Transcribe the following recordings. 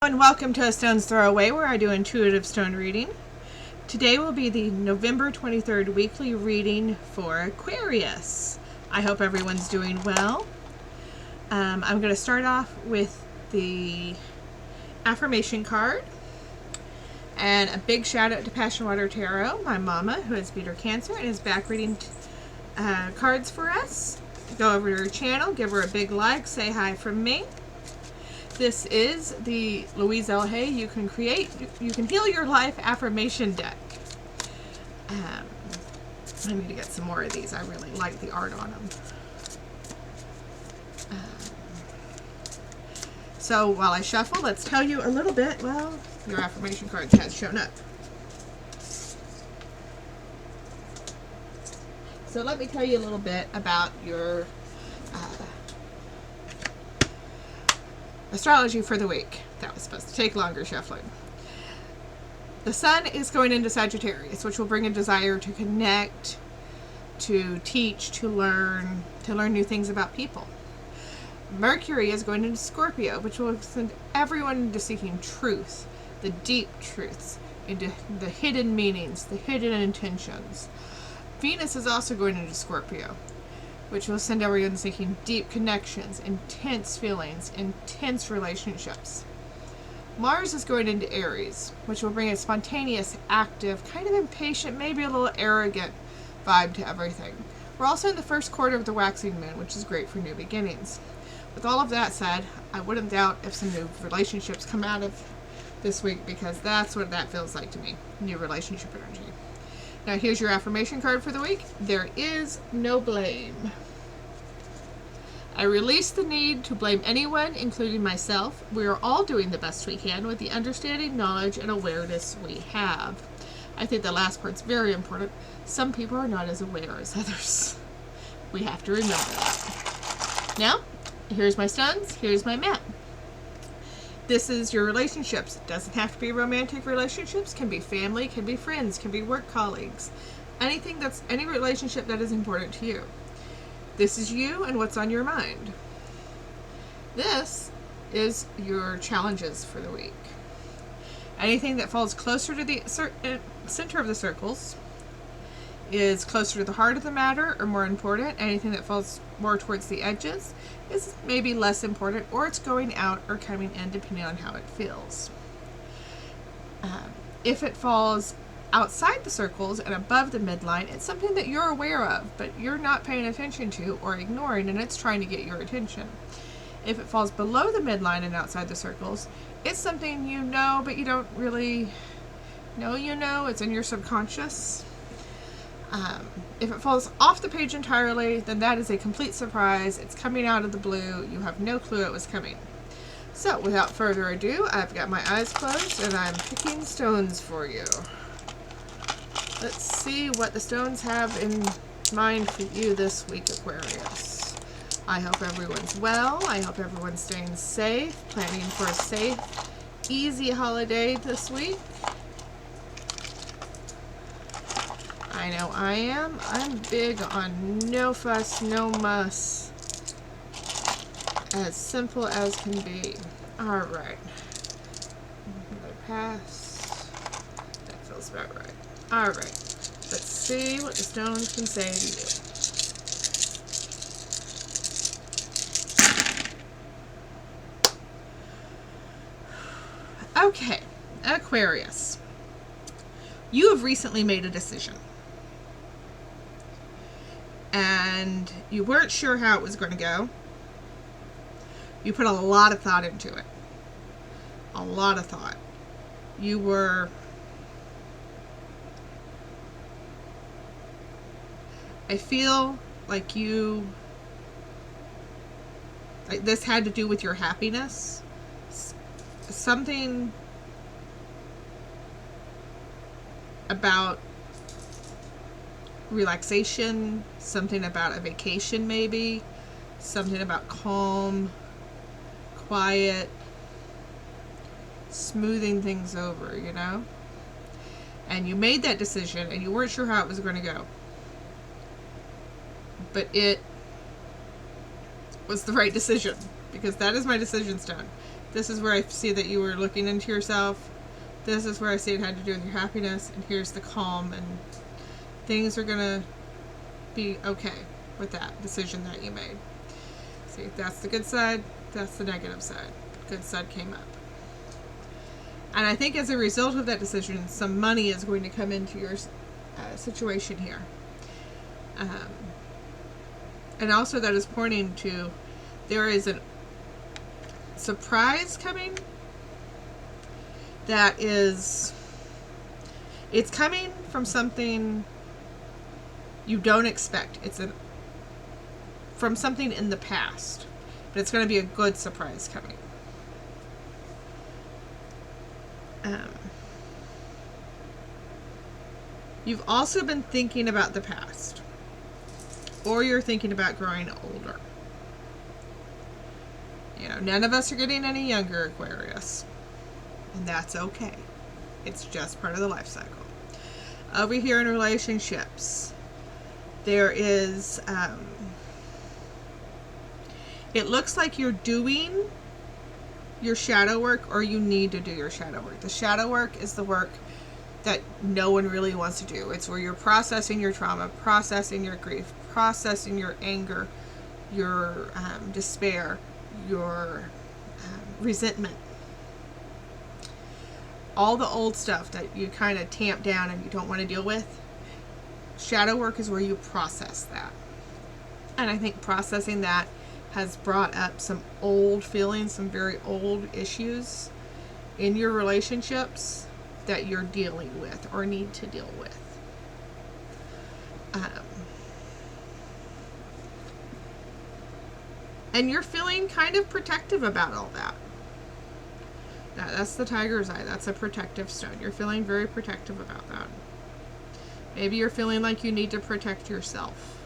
And welcome to A Stone's Throw Away, where I do intuitive stone reading. Today will be the November 23rd weekly reading for Aquarius. I hope everyone's doing well. I'm going to start off with the affirmation card. And a big shout out to Passion Water Tarot, my mama, who has beat her cancer and is back reading cards for us. Go over to her channel, give her a big like, say hi from me. This is the Louise L. Hay You Can Heal Your Life affirmation deck. I need to get some more of these. I really like the art on them. So while I shuffle, let's tell you a little bit. Well, your affirmation cards has shown up. So let me tell you a little bit about your astrology for the week. That was supposed to take longer shuffling. The sun is going into Sagittarius, which will bring a desire to connect, to teach, to learn new things about people. Mercury is going into Scorpio, which will send everyone into seeking truth, the deep truths, into the hidden meanings, the hidden intentions. Venus is also going into Scorpio, which will send everyone seeking deep connections, intense feelings, intense relationships. Mars is going into Aries, which will bring a spontaneous, active, kind of impatient, maybe a little arrogant vibe to everything. We're also in the first quarter of the waxing moon, which is great for new beginnings. With all of that said, I wouldn't doubt if some new relationships come out of this week, because that's what that feels like to me, new relationship energy. Now here's your affirmation card for the week. There is no blame. I release the need to blame anyone, including myself. We are all doing the best we can with the understanding, knowledge, and awareness we have. I think the last part's very important. Some people are not as aware as others. We have to remember that. Now, here's my stones, here's my map. This is your relationships. It doesn't have to be romantic relationships. Can be family, can be friends, can be work colleagues. Any relationship that is important to you. This is you and what's on your mind. This is your challenges for the week. Anything that falls closer to the center of the circles is closer to the heart of the matter or more important. Anything that falls more towards the edges is maybe less important, or it's going out or coming in depending on how it feels. If it falls outside the circles and above the midline, it's something that you're aware of, but you're not paying attention to or ignoring, and it's trying to get your attention. If it falls below the midline and outside the circles, it's something you know, but you don't really know it's in your subconscious. If it falls off the page entirely, then that is a complete surprise. It's coming out of the blue. You have no clue it was coming. So, without further ado, I've got my eyes closed and I'm picking stones for you. Let's see what the stones have in mind for you this week, Aquarius. I hope everyone's well. I hope everyone's staying safe, planning for a safe, easy holiday this week. I know I am. I'm big on no fuss, no muss. As simple as can be. Alright. Another pass. That feels about right. Alright. Let's see what the stones can say to you. Okay. Aquarius. You have recently made a decision. And you weren't sure how it was going to go. You put a lot of thought into it. A lot of thought. You were... I feel like this had to do with your happiness. Something about relaxation, something about a vacation maybe, something about calm, quiet, smoothing things over, you know? And you made that decision and you weren't sure how it was going to go. But it was the right decision, because that is my decision stone. This is where I see that you were looking into yourself. This is where I see it had to do with your happiness. And here's the calm, and things are going to be okay with that decision that you made. See, that's the good side. That's the negative side. Good side came up. And I think as a result of that decision, some money is going to come into your situation here. And also that is pointing to there is a surprise coming that is, it's coming from something you don't expect. It's from something in the past, but it's going to be a good surprise coming. You've also been thinking about the past, or you're thinking about growing older. You know, none of us are getting any younger, Aquarius, and that's okay. It's just part of the life cycle. Over here in relationships, there is, it looks like you're doing your shadow work, or you need to do your shadow work. The shadow work is the work that no one really wants to do. It's where you're processing your trauma, processing your grief, processing your anger, your despair, your resentment. All the old stuff that you kind of tamp down and you don't want to deal with. Shadow work is where you process that. And I think processing that has brought up some old feelings, some very old issues in your relationships that you're dealing with or need to deal with. And you're feeling kind of protective about all that. That's the tiger's eye. That's a protective stone. You're feeling very protective about that. Maybe you're feeling like you need to protect yourself.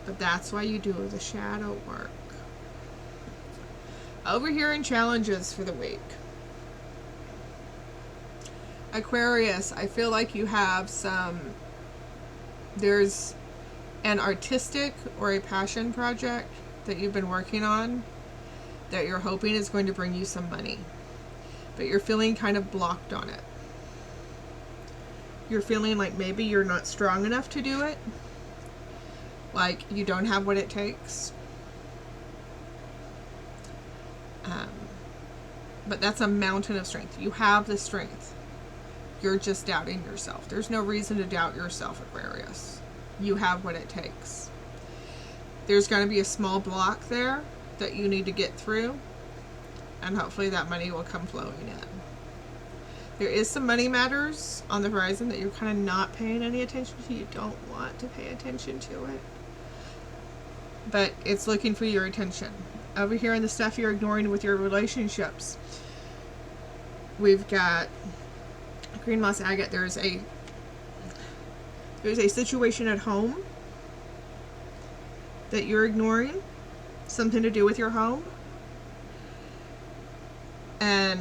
But that's why you do the shadow work. Over here in challenges for the week. Aquarius, I feel like you have there's an artistic or a passion project that you've been working on that you're hoping is going to bring you some money. But you're feeling kind of blocked on it. You're feeling like maybe you're not strong enough to do it. Like you don't have what it takes. But that's a mountain of strength. You have the strength. You're just doubting yourself. There's no reason to doubt yourself, Aquarius. You have what it takes. There's going to be a small block there that you need to get through, and hopefully that money will come flowing in. There is some money matters on the horizon that you're kind of not paying any attention to. You don't want to pay attention to it, but it's looking for your attention. Over here in the stuff you're ignoring with your relationships, we've got green moss agate. There's a situation at home that you're ignoring, something to do with your home, and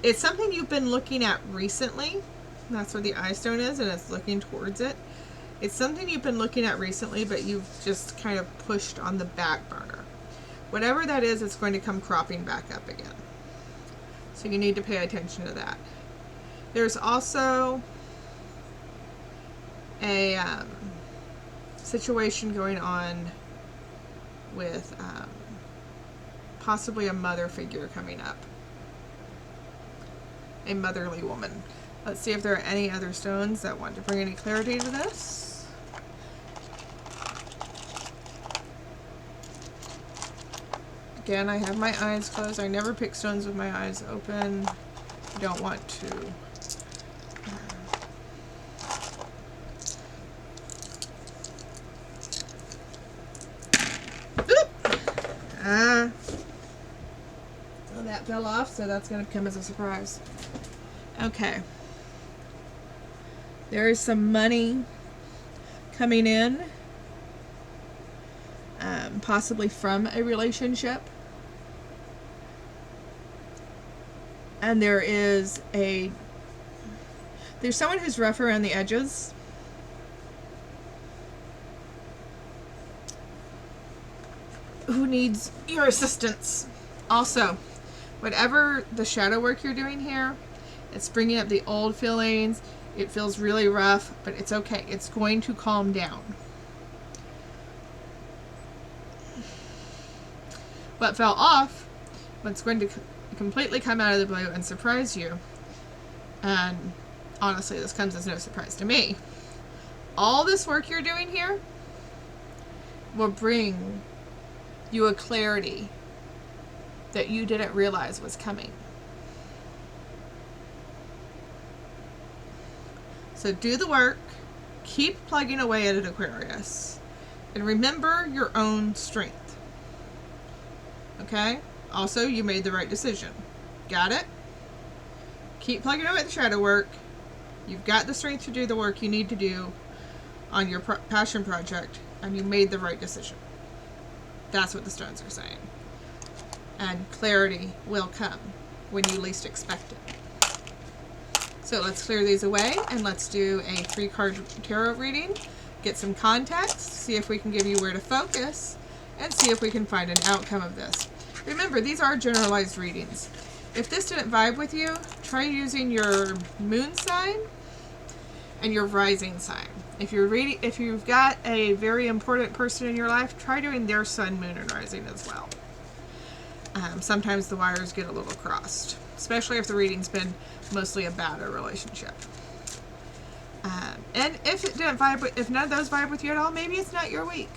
it's something you've been looking at recently. That's where the eye stone is, and it's looking towards it. It's something you've been looking at recently, but you've just kind of pushed on the back burner. Whatever that is, it's going to come cropping back up again. So you need to pay attention to that. There's also a situation going on with possibly a mother figure coming up. A motherly woman. Let's see if there are any other stones that want to bring any clarity to this. Again, I have my eyes closed. I never pick stones with my eyes open. I don't want to. Well, that fell off, so that's going to come as a surprise. Okay. There is some money coming in, possibly from a relationship. And there's someone who's rough around the edges. Who needs your assistance. Also, whatever the shadow work you're doing here, it's bringing up the old feelings. It feels really rough, but it's okay. It's going to calm down. What fell off, what's going to completely come out of the blue and surprise you, and honestly, this comes as no surprise to me. All this work you're doing here will bring you a clarity that you didn't realize was coming. So do the work, keep plugging away at it, Aquarius, and remember your own strength. Okay? Also, you made the right decision. Got it? Keep plugging away at the shadow work. You've got the strength to do the work you need to do on your passion project, and you made the right decision. That's what the stones are saying. And clarity will come when you least expect it. So let's clear these away, and let's do a 3-card tarot reading, get some context, see if we can give you where to focus, and see if we can find an outcome of this. Remember, these are generalized readings. If this didn't vibe with you, try using your moon sign and your rising sign. If you've got a very important person in your life, try doing their sun, moon, and rising as well. Sometimes the wires get a little crossed, especially if the reading's been mostly about a relationship. And if it didn't vibe, if none of those vibe with you at all, maybe it's not your week.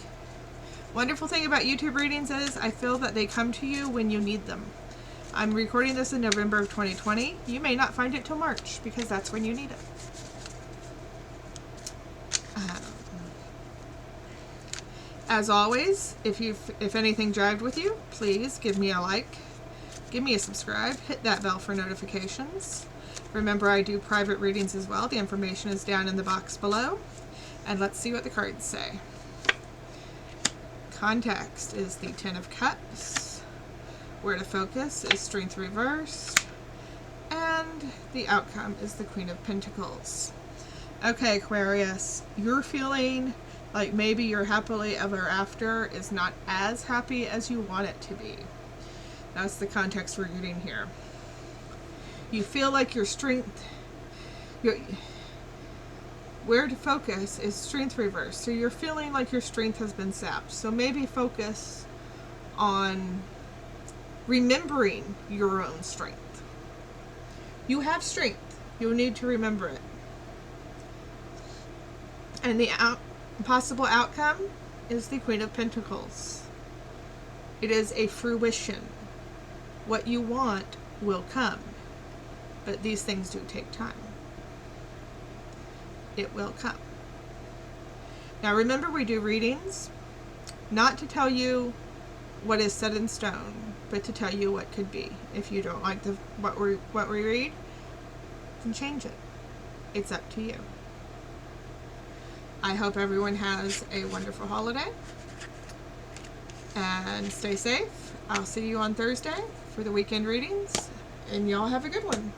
Wonderful thing about YouTube readings is I feel that they come to you when you need them. I'm recording this in November of 2020. You may not find it till March because that's when you need it. As always, if anything jived with you, please give me a like, give me a subscribe, hit that bell for notifications. Remember, I do private readings as well. The information is down in the box below. And let's see what the cards say. Context is the 10 of Cups. Where to focus is Strength reversed. And the outcome is the Queen of Pentacles. Okay, Aquarius, you're feeling like maybe your happily ever after is not as happy as you want it to be. That's the context we're getting here. You feel like your strength, where to focus is Strength reversed. So you're feeling like your strength has been sapped. So maybe focus on remembering your own strength. You have strength. You'll need to remember it. And the possible outcome is the Queen of Pentacles. It is a fruition. What you want will come. But these things do take time. It will come. Now remember, we do readings not to tell you what is set in stone, but to tell you what could be. If you don't like what we read, then change it. It's up to you. I hope everyone has a wonderful holiday and stay safe. I'll see you on Thursday for the weekend readings, and y'all have a good one.